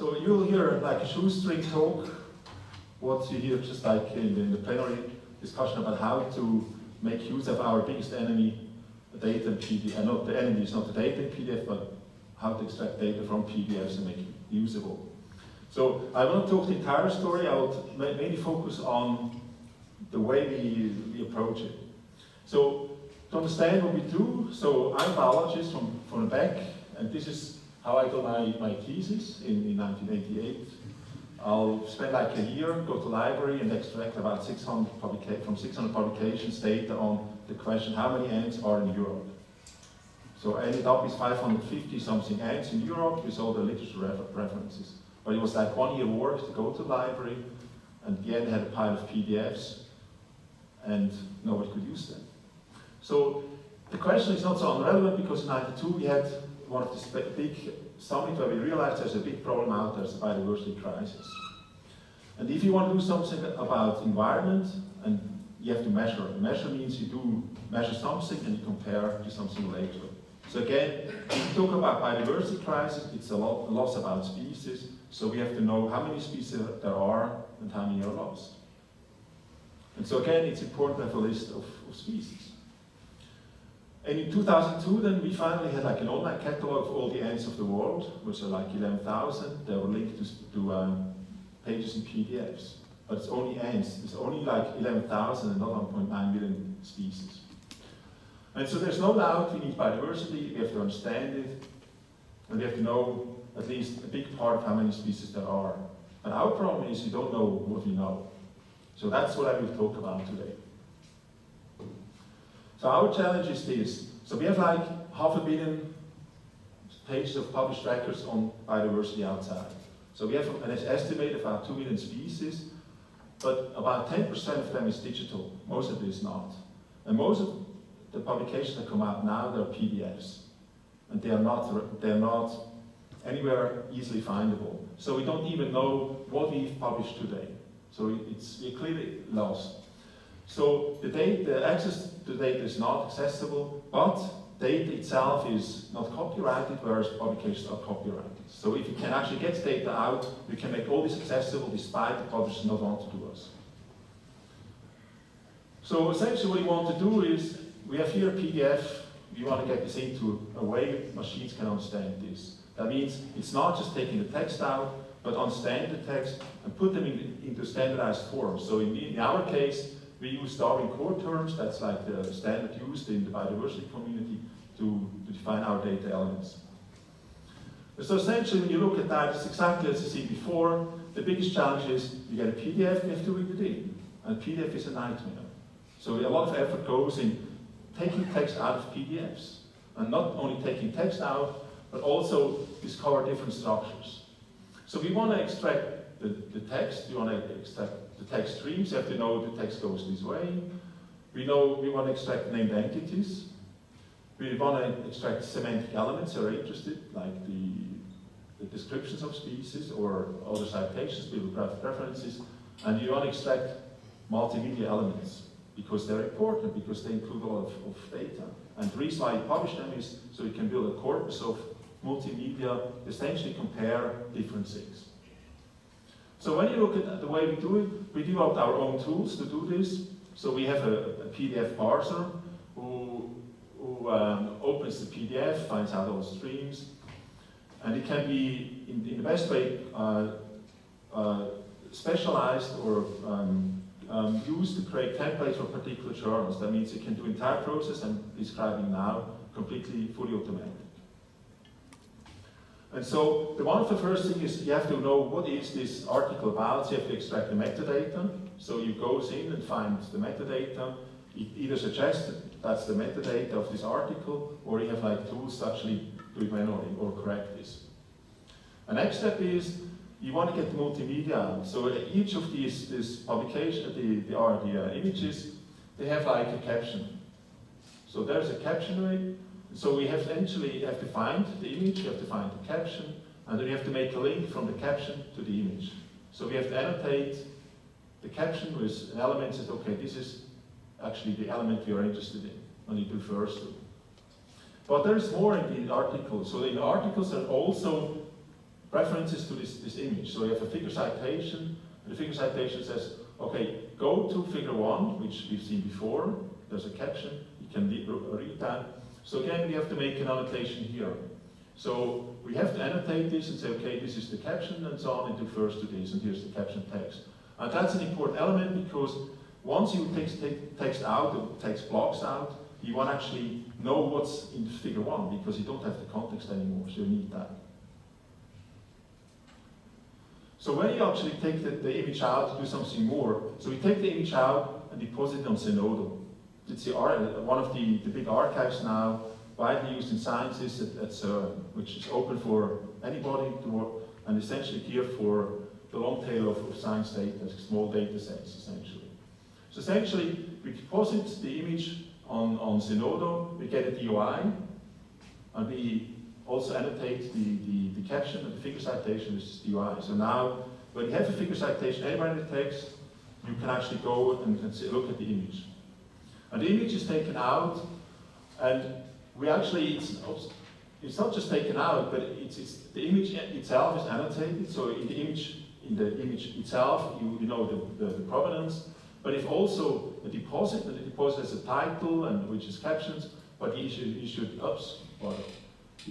So you'll hear like a shoestring talk, what you hear just like in the plenary discussion about how to make use of our biggest enemy, the data in PDF. And not the enemy is not the data in PDF, but how to extract data from PDFs and make it usable. So I won't talk the entire story. I will mainly focus on the way we approach it. So to understand what we do, so I'm a biologist from the back, and this is how I got my thesis in 1988. I'll spend like a year, go to the library and extract about 600 publications data on the question how many ants are in Europe. So I ended up with 550 something ants in Europe with all the literature references. But it was like 1 year work to go to the library, and at the end I had a pile of PDFs and nobody could use them. So the question is not so unrelevant because in '92 we had one of the big summit where we realized there's a big problem out there, it's a biodiversity crisis. And if you want to do something about environment, and you have to measure. Measure means you do measure something and you compare to something later. So again, if you talk about biodiversity crisis, it's a loss about species. So we have to know how many species there are and how many are lost. And so again, it's important to have a list of species. And in 2002, then we finally had like an online catalog of all the ants of the world, which are like 11,000. They were linked to pages in PDFs. But it's only ants. It's only like 11,000 and not 1.9 million species. And so there's no doubt we need biodiversity. We have to understand it, and we have to know at least a big part of how many species there are. But our problem is we don't know what we know. So that's what I will talk about today. So our challenge is this. So we have like 500 million pages of published records on biodiversity outside. So we have an estimate of about 2 million species, but about 10% of them is digital. Most of it is not. And most of the publications that come out now, they're PDFs. And they're not anywhere easily findable. So we don't even know what we've published today. So we're clearly lost. So the access to data is not accessible, but data itself is not copyrighted, whereas publications are copyrighted. So if you can actually get data out, we can make all this accessible despite the publishers not want to do us. So essentially what we want to do is, we have here a PDF, we want to get this into a way machines can understand this. That means it's not just taking the text out, but understand the text and put them into standardized forms. So in our case, we use Darwin core terms, that's like the standard used in the biodiversity community to define our data elements. So essentially when you look at that, it's exactly as you see before. The biggest challenge is you get a PDF, you have to read it in. And PDF is a nightmare. So a lot of effort goes in taking text out of PDFs. And not only taking text out, but also discover different structures. So we want to extract the text, we want to extract the text streams, you have to know the text goes this way. We know we want to extract named entities. We want to extract semantic elements that are interested, like the descriptions of species or other citations, bibliographic references. And you want to extract multimedia elements because they're important, because they include a lot of data. And the reason why you publish them is so you can build a corpus of multimedia, essentially compare different things. So when you look at the way we do it, we developed our own tools to do this. So we have a PDF parser who opens the PDF, finds out all streams, and it can be, in the best way, specialized or used to create templates for particular journals. That means it can do the entire process I'm describing now, completely, fully automatic. And so one of the first things is you have to know what is this article about, so you have to extract the metadata. So you go in and find the metadata. It either suggests that that's the metadata of this article, or you have like tools to actually do it manually or correct this. The next step is you want to get the multimedia out. So each of these publications, the images, they have like a caption. So there's a caption rate. So we have to find the image, you have to find the caption, and then you have to make a link from the caption to the image. So we have to annotate the caption with an element that, okay, this is actually the element we are interested in, and it refers to. But there's more in the article. So in the articles there are also references to this image. So you have a figure citation, and the figure citation says, okay, go to figure 1, which we've seen before. There's a caption, you can read that. So again, we have to make an annotation here. So we have to annotate this and say, okay, this is the caption and so on, it refers to this, and here's the caption text. And that's an important element because once you take text out, the text blocks out, you won't actually know what's in figure 1 because you don't have the context anymore, so you need that. So when you actually take the image out to do something more, so we take the image out and deposit it on Zenodo. It's one of the big archives now, widely used in sciences at CERN, which is open for anybody to work, and essentially here for the long tail of science data, small data sets essentially. So essentially, we deposit the image on Zenodo, we get a DOI, and we also annotate the caption and the figure citation, which is DOI. So now, when you have a figure citation anywhere in the text, you can actually go and look at the image. And the image is taken out, and we actually, it's not just taken out, but the image itself is annotated. So in the image itself, you know the provenance. But if also the deposit, and the deposit has a title and which is captions, but you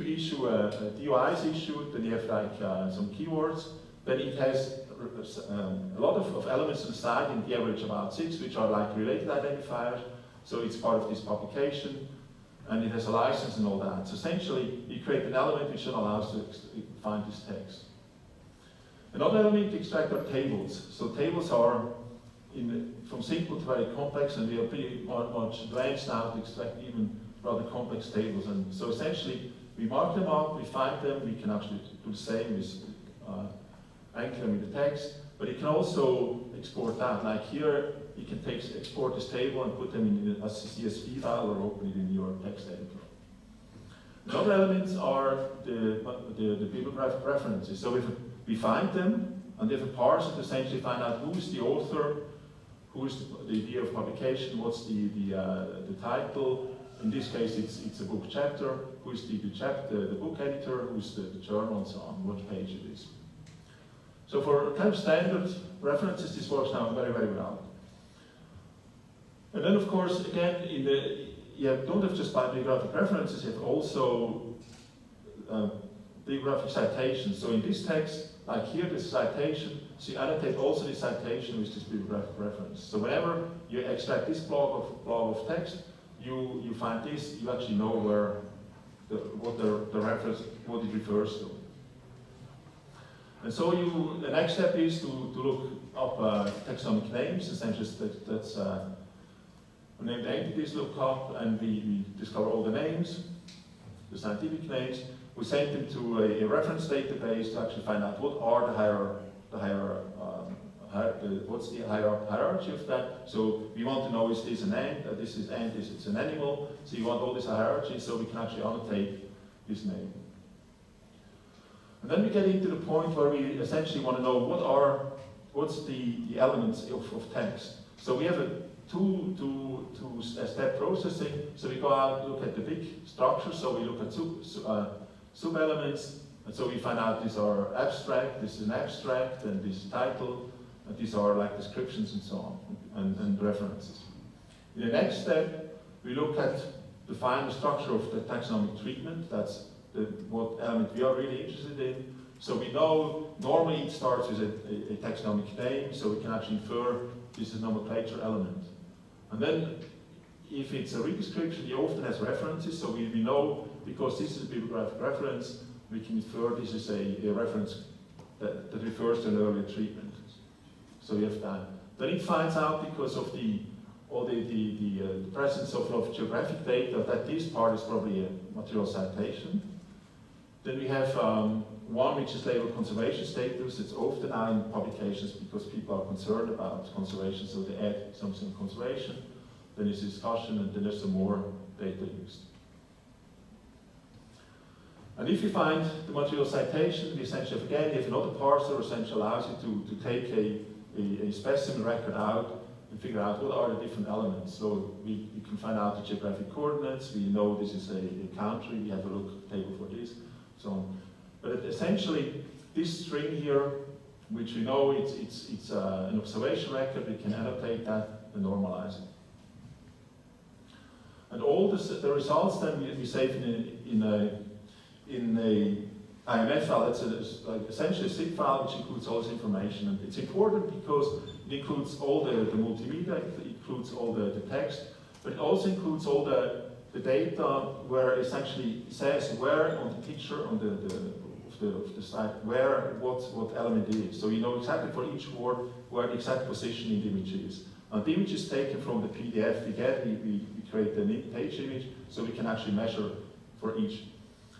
issue a DOI is issued, then you have like some keywords, then it has a lot of elements on the side, in the average about 6, which are like related identifiers. So it's part of this publication, and it has a license and all that. So essentially, you create an element which allows to find this text. Another element to extract are tables. So tables are from simple to very complex, and we are pretty much advanced now to extract even rather complex tables. And so essentially, we mark them up, we find them, we can actually do the same with anchor them in the text, but you can also export that. Like here, you can export this table and put them in a CSV file or open it in your text editor. Another elements are the bibliographic references. So if we find them, and if a parser to essentially find out who's the author, who's the year of publication, what's the title. In this case, it's a book chapter, who's the book editor, who's the journal, and so on, what page it is. So for kind of standard references, this works now very, very well. And then, of course, again, you don't have just bibliographic references, you have also bibliographic citations. So in this text, like here, this citation, so you annotate also the citation with this bibliographic reference. So whenever you extract this block of text, you find this, you actually know where what the reference, what it refers to. And so the next step is to look up taxonomic names. Essentially, that's named entities look up, and we discover all the names, the scientific names. We send them to a reference database to actually find out what are what's the hierarchy of that. So we want to know, is this an ant, this is ant, it's an animal. So you want all this hierarchy so we can actually annotate this name. And then we get into the point where we essentially want to know what's the elements of text. So we have a two-step processing. So we go out, look at the big structure. So we look at sub-elements. And so we find out these are abstract, this is an abstract, and this title, and these are like descriptions and so on, and references. In the next step, we look at define the structure of the taxonomic treatment. That's what element we are really interested in. So we know normally it starts with a taxonomic name, so we can actually infer this is a nomenclature element. And then if it's a redescription, it often has references, so we know because this is a bibliographic reference, we can infer this is a reference that refers to an earlier treatment. So we have that. Then it finds out because of the presence of geographic data that this part is probably a material citation. Then we have one which is labeled conservation status. It's often now in publications because people are concerned about conservation, so they add something conservation. Then there's discussion, and then there's some more data used. And if you find the material citation, we essentially again have another parser, essentially allows you to take a specimen record out and figure out what are the different elements. So you can find out the geographic coordinates. We know this is a country. We have a look table for this, so on. But essentially, this string here, which we know it's an observation record, we can annotate that and normalize it. And all the results then we save in a IMF file. That's like essentially a zip file which includes all this information. And it's important because it includes all the multimedia, it includes all the text, but it also includes all the data where it essentially says where on the picture on the slide what element it is. So you know exactly for each word where the exact position in the image is. And the image is taken from the PDF we get. We create a page image so we can actually measure for each.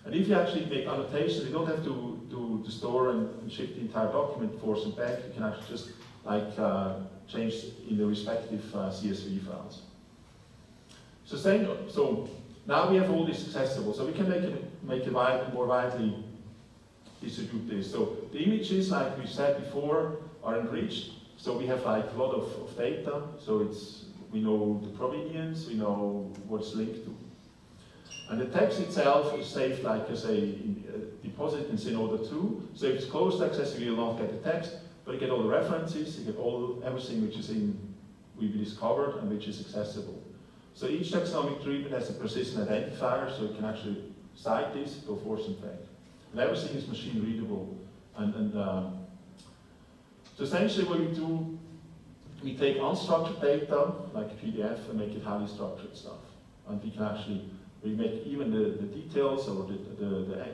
And if you actually make annotations, you don't have to store and ship the entire document forwards and back. You can actually just like change in the respective CSV files. So now we have all this accessible. So we can make it more widely distribute this. So the images, like we said before, are enriched. So we have like a lot of data. So we know the provenience, we know what's linked to. And the text itself is saved like as a deposit in Synoda 2. So if it's closed access, you will not get the text, but you get all the references, you get everything which is we discovered and which is accessible. So each taxonomic treatment has a persistent identifier, so you can actually cite this, go forth and back. And everything is machine readable. So essentially what we do, we take unstructured data, like PDF, and make it highly structured stuff. And we can actually, we make even the details or the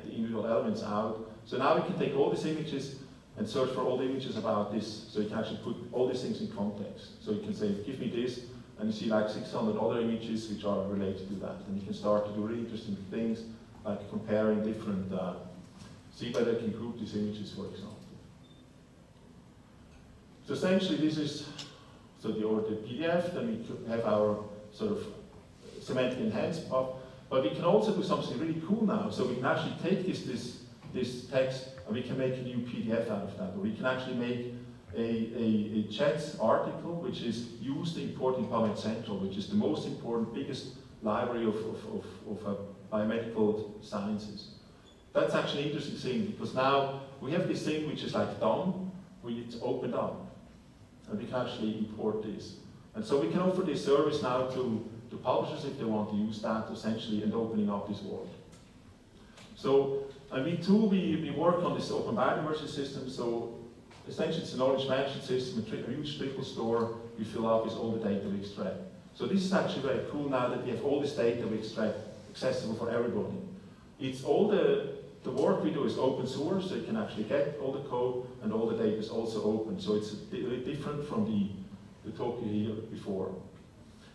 individual elements out. So now we can take all these images and search for all the images about this. So you can actually put all these things in context. So you can say, give me this, and you see like 600 other images which are related to that. And you can start to do really interesting things, like comparing different, see whether you can group these images, for example. So essentially this is, the PDF, then we have our sort of semantic enhanced part, but we can also do something really cool now. So we can actually take this text and we can make a new PDF out of that. Or we can actually make a chat article which is used in importing PubMed Central, which is the most important, biggest library of biomedical sciences. That's actually an interesting thing because now we have this thing which is like done, it's opened up. And we can actually import this. And so we can offer this service now to publishers if they want to use that essentially and opening up this world. So, and we work on this open biodiversity system. So essentially it's a knowledge management system, a huge trickle store we fill up with all the data we extract. So this is actually very cool now that we have all this data we extract accessible for everybody. It's all the work we do is open source, so you can actually get all the code and all the data is also open. So it's different from the talk you heard before.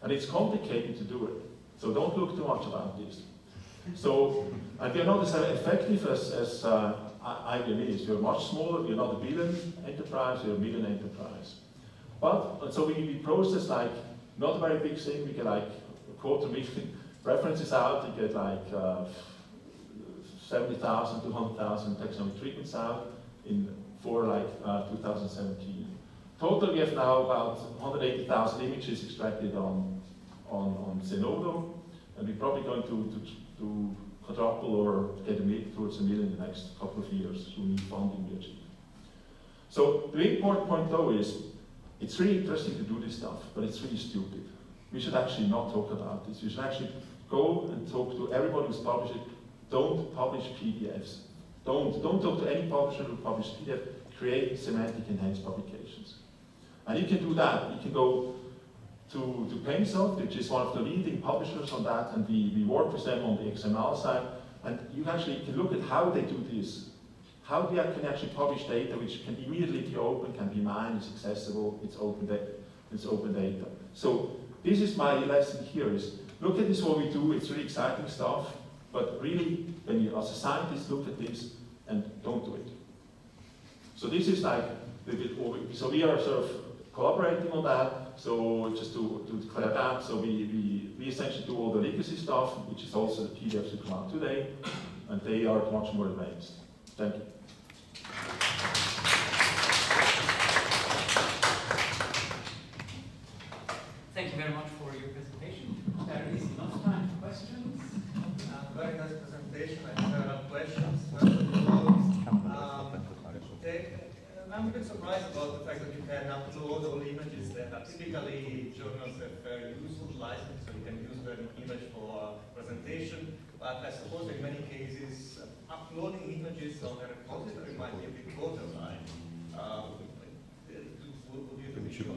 And it's complicated to do it. So don't look too much about this. So, and we are not as effective as IBM is. We are much smaller, we are not a billion enterprise, we are a million enterprise. But, and so we process like, not a very big thing, we get like a 250,000 references out, you get like 70,000 to 100,000 taxonomic treatments out for like 2017. Total, we have now about 180,000 images extracted on Zenodo, and we're probably going to quadruple or get towards a million in the next couple of years through new funding we achieve. So the important point though is, it's really interesting to do this stuff, but it's really stupid. We should actually not talk about this. We should actually go and talk to everybody who's publishing. Don't publish PDFs. Don't talk to any publisher who publishes PDF. Create semantic enhanced publications. And you can do that. You can go to Painsoft, which is one of the leading publishers on that, and we work with them on the XML side. And you actually can look at how they do this. How they can actually publish data which can immediately be open, can be mined, it's accessible, it's open data. So this is my lesson here is, look at this what we do, it's really exciting stuff. But really, when you, as a scientist, look at this and don't do it. So this is like, so we are sort of collaborating on that. So just to declare that, so we essentially do all the legacy stuff, which is also the PDFs that come out today, and they are much more advanced. Thank you. Thank you very much for your presentation. There is enough time for questions. Very nice presentation. I have questions. First of all, I'm a bit surprised about the fact that you can upload all images there. Typically, journals have very useful license, so you can use the image for presentation. But I suppose in many cases, uploading images on a repository might be a bit borderline. Would you do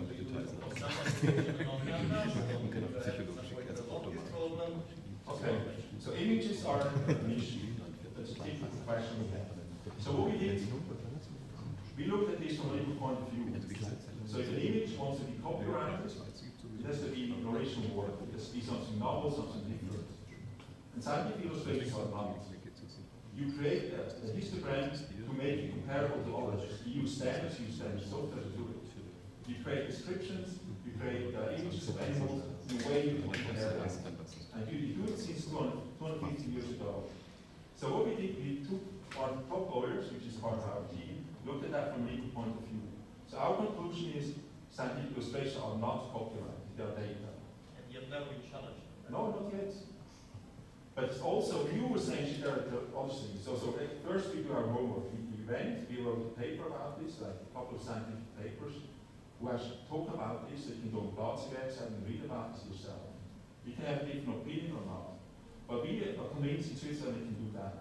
Okay, so images are an issue. That's a typical question we have. So what we did, we looked at this from a legal point of view. So if an image wants to be copyrighted, it has to be an original work. It has to be something novel, something different. And scientific illustrations are not. You create a histogram to make it comparable to others. You use standards software to do it. You create descriptions, you create images of animals in a way you can compare them. And you do it since 250 years ago. So what we did, we took our top lawyers, which is part of our team, looked at that from a legal point of view. So our conclusion is scientific illustrations are not copyrighted, they are data. And you've never been challenged? No, not yet. But it's also, you were saying there are other things. So first we do our homework. We wrote a paper about this, like a couple of scientific papers, who actually talk about this, so you can go on Platzi website and read about this yourself. You can have a different opinion or not. But we are convinced in Switzerland we can do that.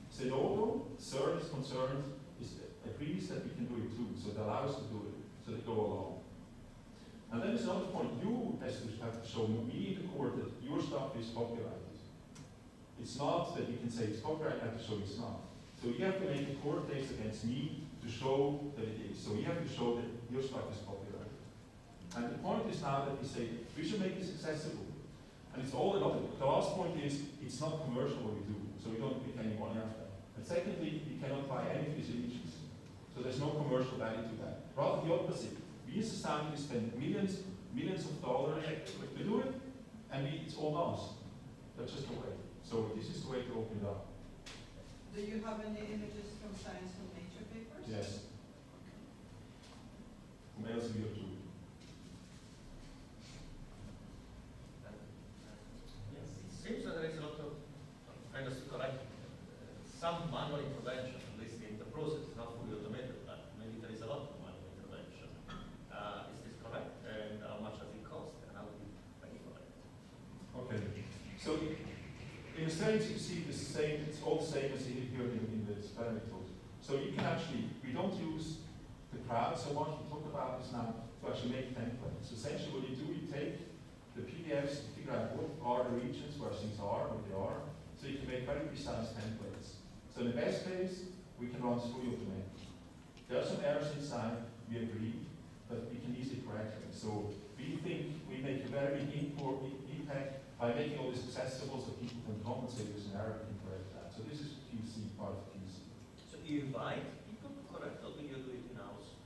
Zenodo, CERN is concerned, agrees that we can do it too, so it allows us to do it, so they go along. And then there's another point, you as have to show me in the court that your stuff is copyrighted. It's not that you can say it's copyrighted, I have to show it's not. So you have to make a court case against me to show that it is. So you have to show that your stuff is copyrighted. And the point is now that we say we should make this accessible. And it's all another. The last point is it's not commercial what we do, so we don't make any money out of that. And secondly, you cannot buy any of these images. So there's no commercial value to that. Rather the opposite. We as a scientists spend millions of dollars to do it, and it's all ours. That's just the way. So this is the way to open it up. Do you have any images from Science and Nature papers? Yes. From Elsevier too. Yes, it seems that there is a lot of, kind of correct, some manual intervention, at least in the process, is not fully automated, but maybe there is a lot of manual intervention. Is this correct? And how much does it cost? And how do you pay for it? Okay. So in a sense, you see the same, it's all the same as here in the experimental. So you can actually, we don't use the crowd so much, we talk about this now, to actually make templates. So essentially what you do, you take the PDFs to figure out what are the regions where things are, what they are, so you can make very precise templates. So in the best case, we can run fully automated. There are some errors inside, we agree, but we can easily correct them. So we think we make a very big impact by making all this accessible so people can come and say there's an error, we can correct that. So this is QC, part of QC. So do you invite people to correct, or do you do it in-house?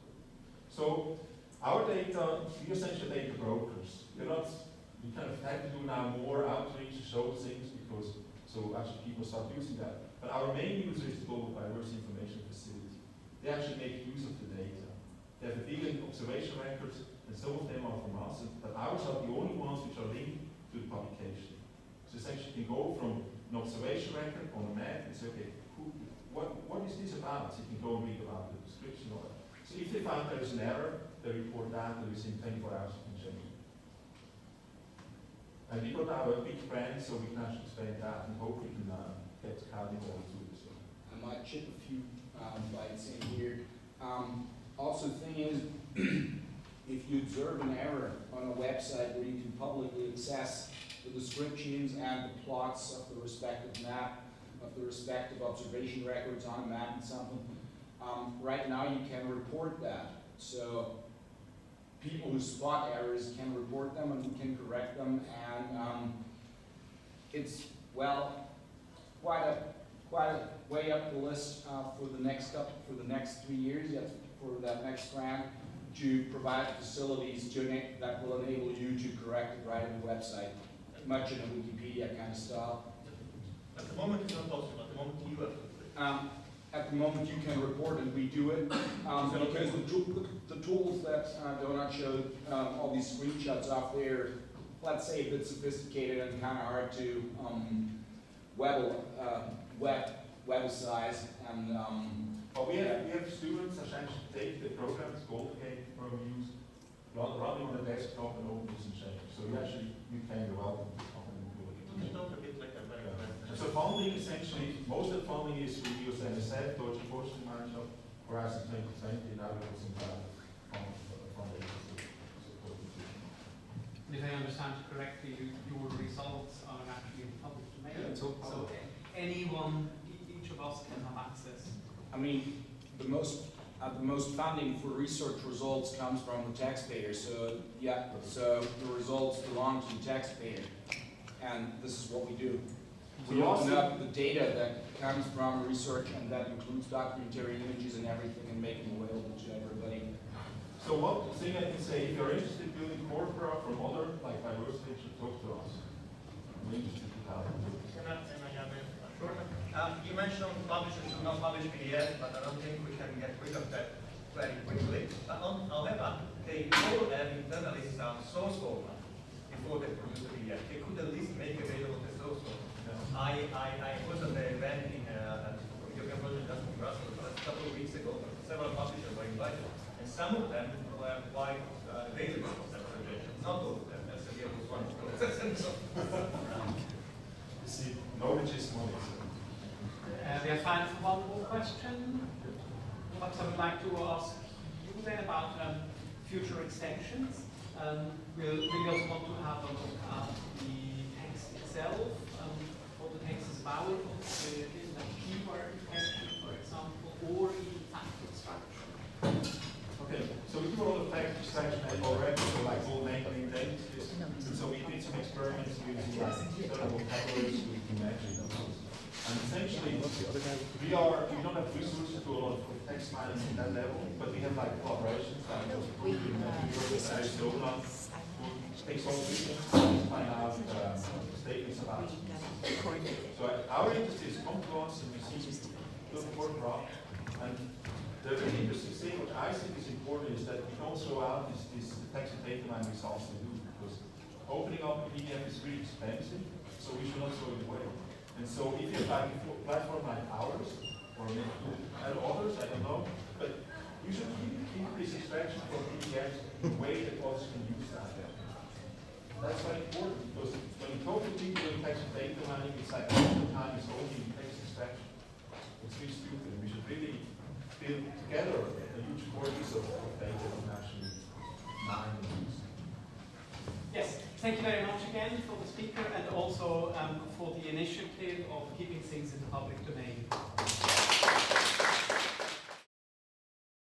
So our data, we essentially data brokers. We're not, we kind of have to do now more outreach to show things because, so actually people start using that. But our main user is the Global Biodiversity Information Facility. They actually make use of the data. They have a big observation records, and some of them are from us, but ours are the only ones which are linked to the publication. So essentially you can go from an observation record on a map and say, okay, what is this about? So you can go and read about the description of it. So if they find there is an error, they report that, and within 24 hours you can change it. And we got now a big brand, so we can actually explain that and hope we can get Calvin all to it. So. I might chip a few bites in here. Also, the thing is, if you observe an error on a website where you can publicly access the descriptions and the plots of the respective map, of the respective observation records on a map and something, right now you can report that. So people who spot errors can report them and we can correct them, and it's, well, quite a way up the list for the next 3 years, yet for that next grant, to provide facilities that will enable you to correct it right on the website, much in a Wikipedia kind of style. At the moment it's not possible, at the moment you have to do it. At the moment you can report and we do it, because the tools that Donut showed, all these screenshots off there, let's say a bit sophisticated and kind of hard to webicize, and But we have students essentially take the program, it's called Gate, where we use running on the desktop and open this and change. So you can go out and come and do it. Can you talk a bit like a very And so funding essentially, most of the funding is through USNSF, Deutsche Forschungsgemeinschaft, whereas in 2020 now we have some funding. If I understand correctly, your results are actually in the public domain. Yeah, it's all so public. anyone, each of us can have access. I mean, the most funding for research results comes from the taxpayer. So yeah, so the results belong to the taxpayer, and this is what we do. We open up the data that comes from research, and that includes documentary images and everything, and make them available to everybody. So one thing I can say, if you're interested in building corpora from other, like diversity, you should talk to us. We're interested in how to do it. Can I have a short? You mentioned publishers should not publish PDF, but I don't think we can get rid of that very quickly. However, they all have internally some source code before they produce the PDF. They could at least make available the source code. I was at the event in European Project just in Brussels a couple of weeks ago. Several publishers were invited, and some of them were quite available for that presentation. Not all of them. That's the was one. You see, knowledge is money. We have time for one more question. Perhaps I would like to ask you then about future extensions. We also want to have a look at the text itself, what the text is about, in the keyword detection, for example, or even fact extraction. Okay, so we do a lot of fact extraction already, so like all naming identities. And so we did some experiments using like certain vocabularies we can imagine. And essentially, we don't have resources to do a lot of text mining in that level, but we have like collaborations like in Arizona, who takes all the regions and find out statements about it. So our interest is come to us and we see good work rock. And the really interesting thing, which I think is important, is that we don't throw out this text and data mining results we do, because opening up a PDF is really expensive, so we should not throw it away. And so if you have like a platform like ours, or maybe others, I don't know, but you should increase extraction from PDFs in a way that others can use that. That's very important, because when you talk to people in text and data mining, it's like all the time it's only text extraction. It's really stupid. We should really build together a huge corpus of data that can actually mine and use. Yes, thank you very much again for the speaker and also for the initiative of keeping things in the public domain.